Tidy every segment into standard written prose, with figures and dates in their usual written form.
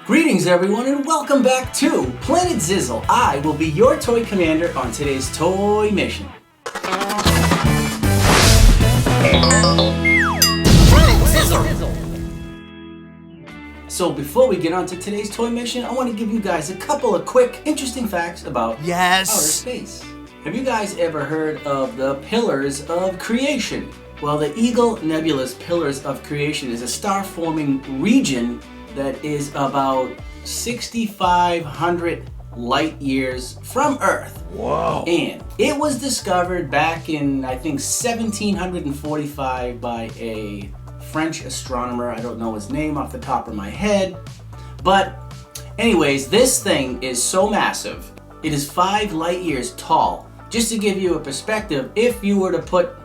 Greetings everyone and welcome back to Planet Zizzle. I will be your toy commander on today's toy mission. So before we get on to today's toy mission, I want to give you guys a couple of quick, interesting facts about outer space. Have you guys ever heard of the Pillars of Creation? Well, the Eagle Nebula's Pillars of Creation is a star-forming region that is about 6,500 light years from Earth. Wow. And it was discovered back in, I think, 1745 by a French astronomer. I don't know his name off the top of my head. But anyways, this thing is so massive. It is 5 light years tall. Just to give you a perspective, if you were to put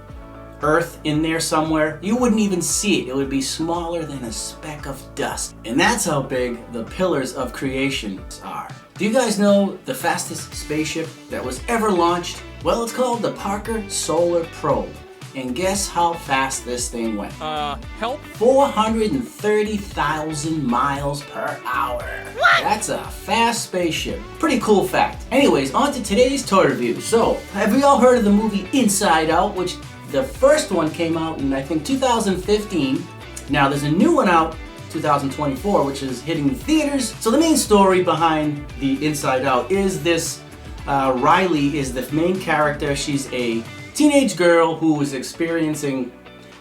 Earth in there somewhere, you wouldn't even see it. It would be smaller than a speck of dust. And that's how big the Pillars of Creation are. Do you guys know the fastest spaceship that was ever launched? Well, it's called the Parker Solar Probe. And guess how fast this thing went? Help? 430,000 miles per hour. What? That's a fast spaceship. Pretty cool fact. Anyways, on to today's toy review. So, have we all heard of the movie Inside Out, which the first one came out in, I think, 2015. Now, there's a new one out, 2024, which is hitting the theaters. So the main story behind the Inside Out is this, Riley is the main character. She's a teenage girl who is experiencing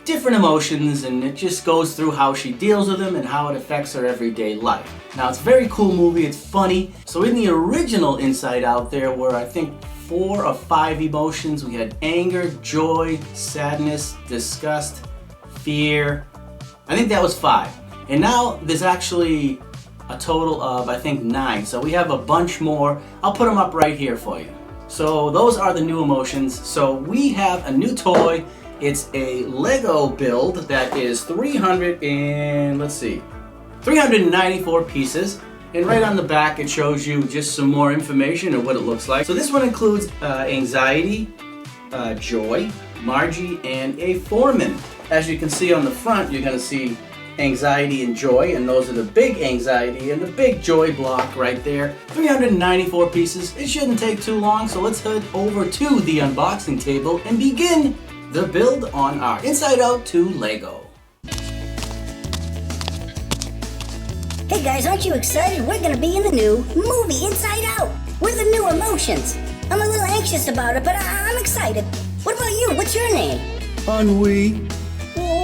different emotions, and it just goes through how she deals with them and how it affects her everyday life. Now, it's a very cool movie, it's funny. So in the original Inside Out, there were, I think, 4 or 5 emotions. We had anger, joy, sadness, disgust, fear. I think that was 5. And now there's actually a total of, I think, 9. So we have a bunch more. I'll put them up right here for you. So those are the new emotions. So we have a new toy. It's a Lego build that is 394 pieces. And right on the back it shows you just some more information of what it looks like. So this one includes anxiety, joy, Margie, and a foreman. As you can see on the front, you're going to see anxiety and joy, and those are the big anxiety and the big joy block right there. 394 pieces. It shouldn't take too long, so let's head over to the unboxing table and begin the build on our Inside Out 2 Lego. Hey guys, aren't you excited? We're gonna be in the new movie Inside Out with the new emotions. I'm a little anxious about it, but I'm excited. What about you? What's your name? Ennui.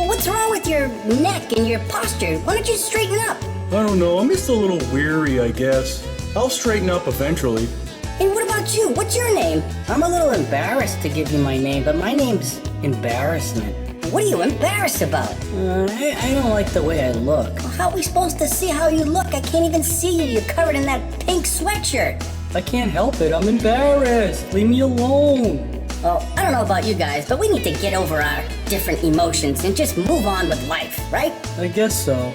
What's wrong with your neck and your posture? Why don't you straighten up? I don't know, I'm just a little weary, I guess. I'll straighten up eventually. And what about you? What's your name? I'm a little embarrassed to give you my name, but my name's Embarrassment. What are you embarrassed about? I don't like the way I look. How are we supposed to see how you look? I can't even see you. You're covered in that pink sweatshirt. I can't help it. I'm embarrassed. Leave me alone. Well, I don't know about you guys, but we need to get over our different emotions and just move on with life, right? I guess so.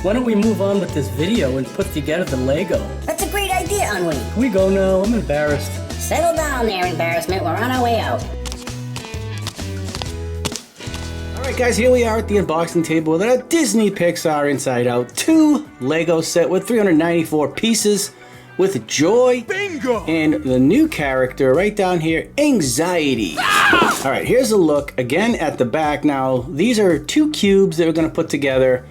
Why don't we move on with this video and put together the Lego? That's a great idea, Ennui. Can we go now? I'm embarrassed. Settle down there, Embarrassment. We're on our way out. Alright guys, here we are at the unboxing table with a Disney Pixar Inside Out 2 Lego set with 394 pieces with joy. Bingo! And the new character right down here, anxiety. Alright, here's a look again at the back. Now, these are 2 cubes that we're going to put together.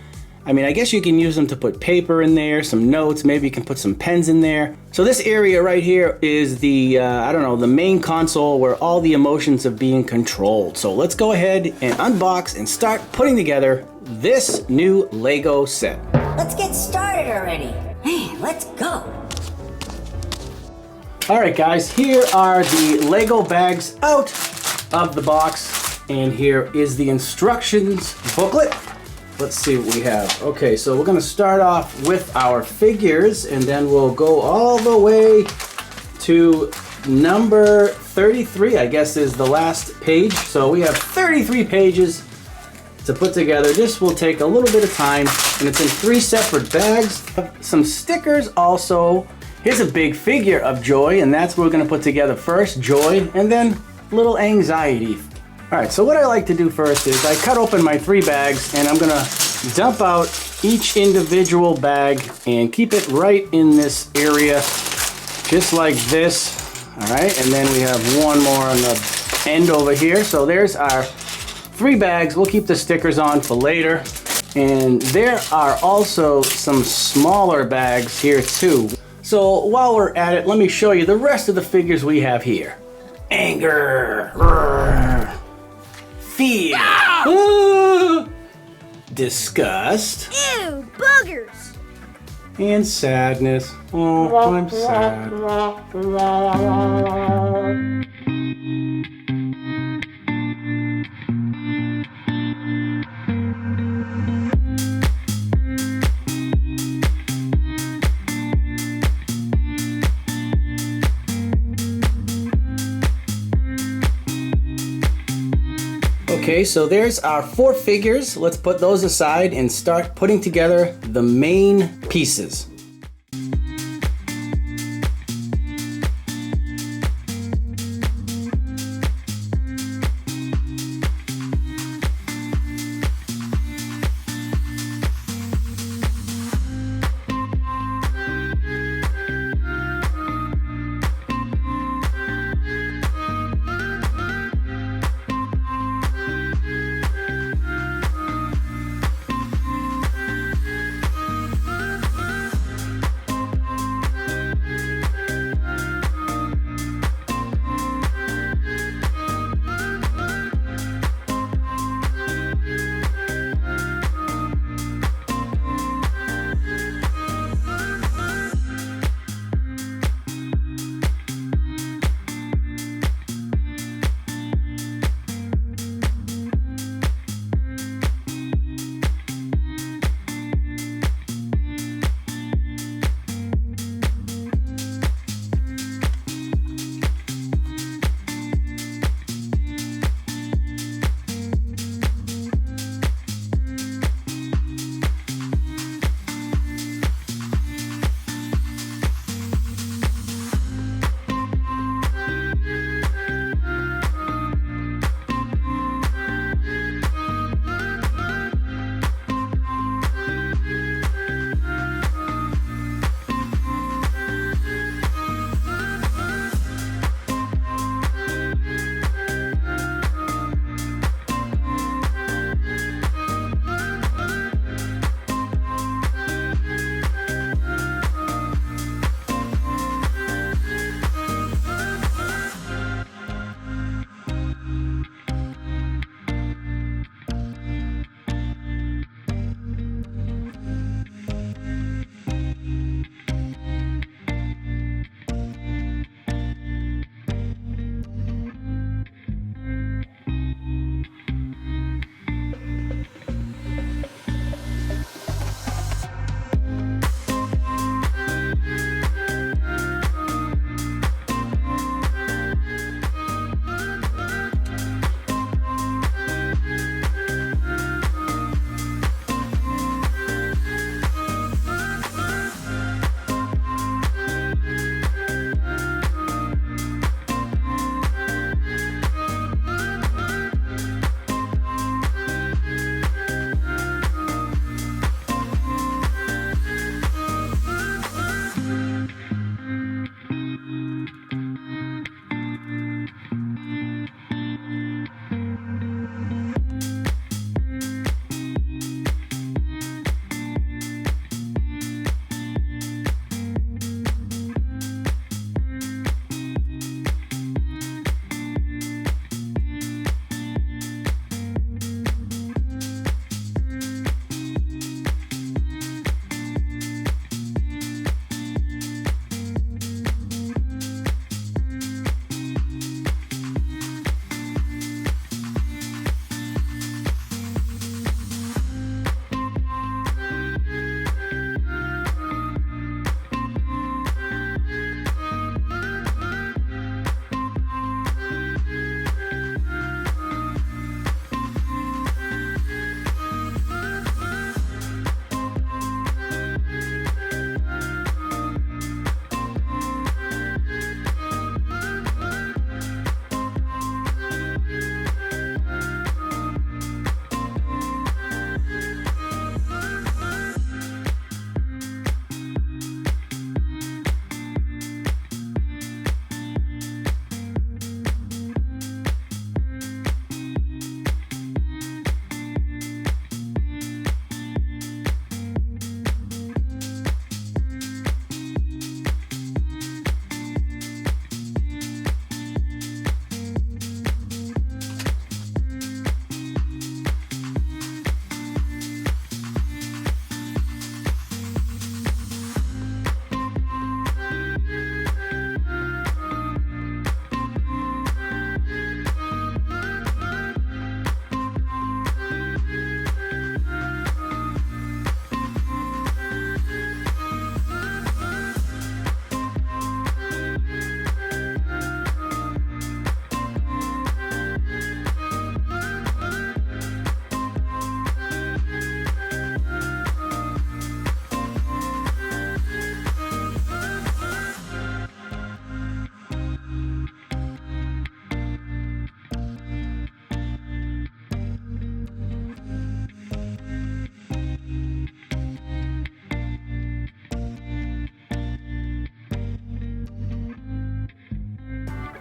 I mean, I guess you can use them to put paper in there, some notes, maybe you can put some pens in there. So this area right here is the, I don't know, the main console where all the emotions are being controlled. So let's go ahead and unbox and start putting together this new Lego set. Let's get started already. Man, let's go. Alright guys, here are the Lego bags out of the box. And here is the instructions booklet. Let's see what we have. Okay, so we're going to start off with our figures, and then we'll go all the way to number 33, I guess is the last page. So we have 33 pages to put together. This will take a little bit of time, and it's in 3 separate bags. Some stickers also. Here's a big figure of Joy, and that's what we're going to put together first, Joy, and then little anxiety. All right, so what I like to do first is I cut open my 3 bags and I'm gonna dump out each individual bag and keep it right in this area, just like this. All right, and then we have one more on the end over here. So there's our 3 bags. We'll keep the stickers on for later. And there are also some smaller bags here too. So while we're at it, let me show you the rest of the figures we have here. Anger, fear, disgust, Ew, boogers! and sadness. Oh, I'm sad. Okay, so there's our 4 figures. Let's put those aside and start putting together the main pieces.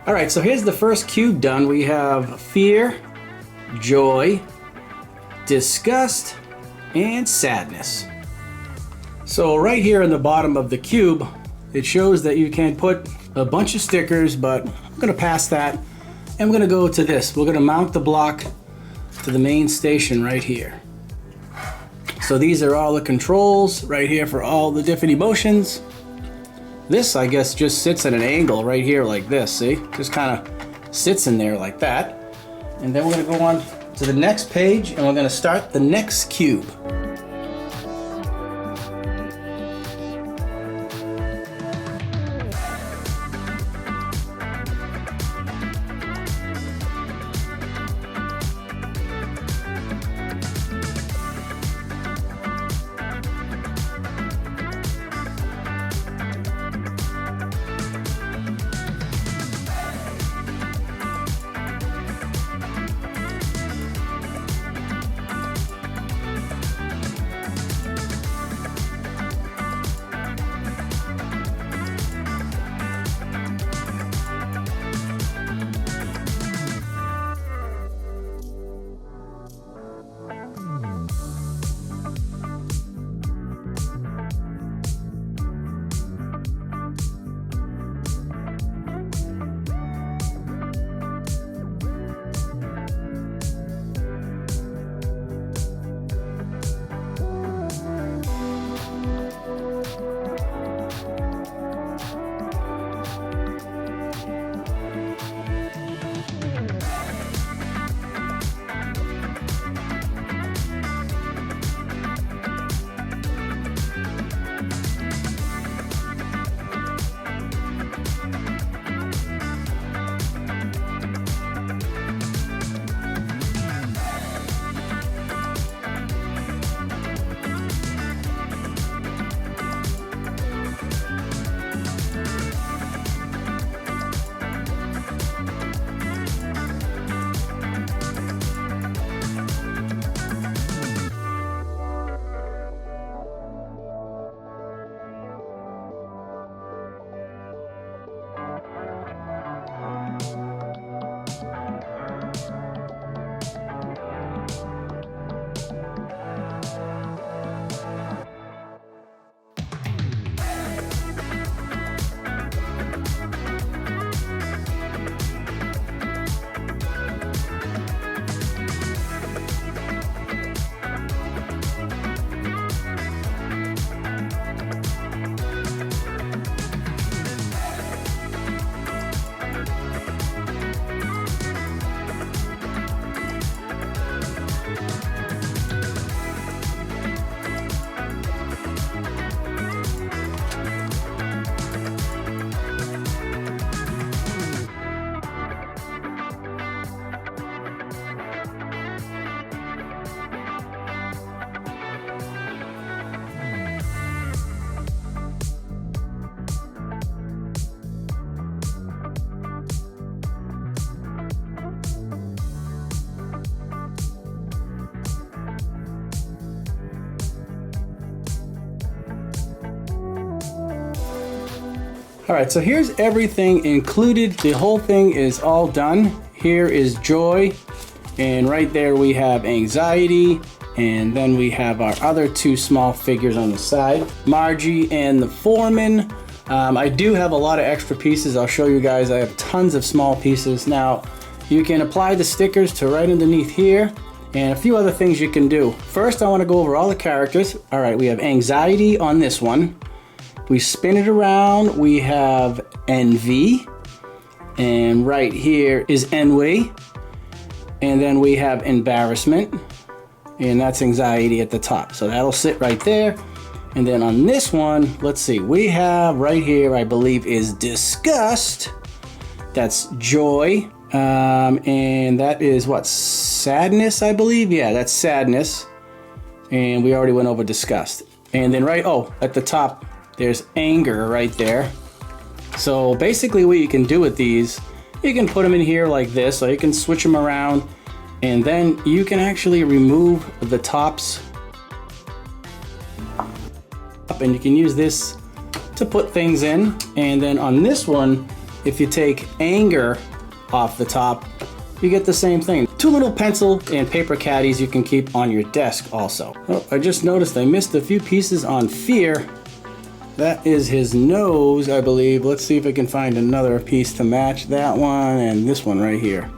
All right, so here's the first cube done. We have fear, joy, disgust, and sadness. So right here in the bottom of the cube, it shows that you can put a bunch of stickers, but I'm gonna pass that. And we're gonna go to this. We're gonna mount the block to the main station right here. So these are all the controls right here for all the different emotions. This, I guess, just sits at an angle right here like this, see? Just kind of sits in there like that. And then we're gonna go on to the next page and we're gonna start the next cube. All right, so here's everything included. The whole thing is all done. Here is joy, and right there we have anxiety, and then we have our other two small figures on the side, Margie and the foreman. I do have a lot of extra pieces. I'll show you guys. I have tons of small pieces. Now, you can apply the stickers to right underneath here, and a few other things you can do. First, I want to go over all the characters. All right, we have anxiety on this one. We spin it around, we have envy, and right here is ennui, and then we have embarrassment, and that's anxiety at the top. So that'll sit right there. And then on this one, let's see, we have right here, I believe, is disgust. That's joy, and that is what, sadness, I believe? Yeah, that's sadness. And we already went over disgust. And then at the top, there's anger right there. So basically what you can do with these, you can put them in here like this, or you can switch them around, and then you can actually remove the tops. And you can use this to put things in. And then on this one, if you take anger off the top, you get the same thing. 2 little pencil and paper caddies you can keep on your desk also. Oh, I just noticed I missed a few pieces on fear. That is his nose, I believe. Let's see if I can find another piece to match that one and this one right here.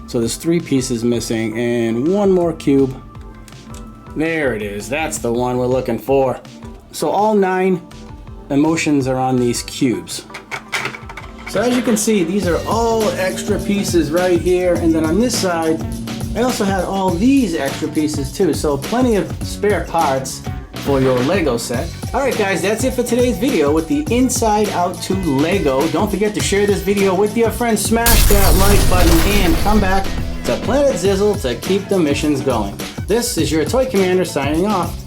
So there's 3 pieces missing and 1 more cube. There it is. That's the one we're looking for. So all 9 emotions are on these cubes. So as you can see, these are all extra pieces right here. And then on this side, I also had all these extra pieces too. So plenty of spare parts for your Lego set. Alright guys, that's it for today's video with the Inside Out 2 Lego. Don't forget to share this video with your friends, smash that like button, and come back to Planet Zizzle to keep the missions going. This is your Toy Commander signing off,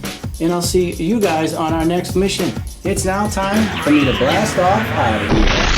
and I'll see you guys on our next mission. It's now time for me to blast off out of here.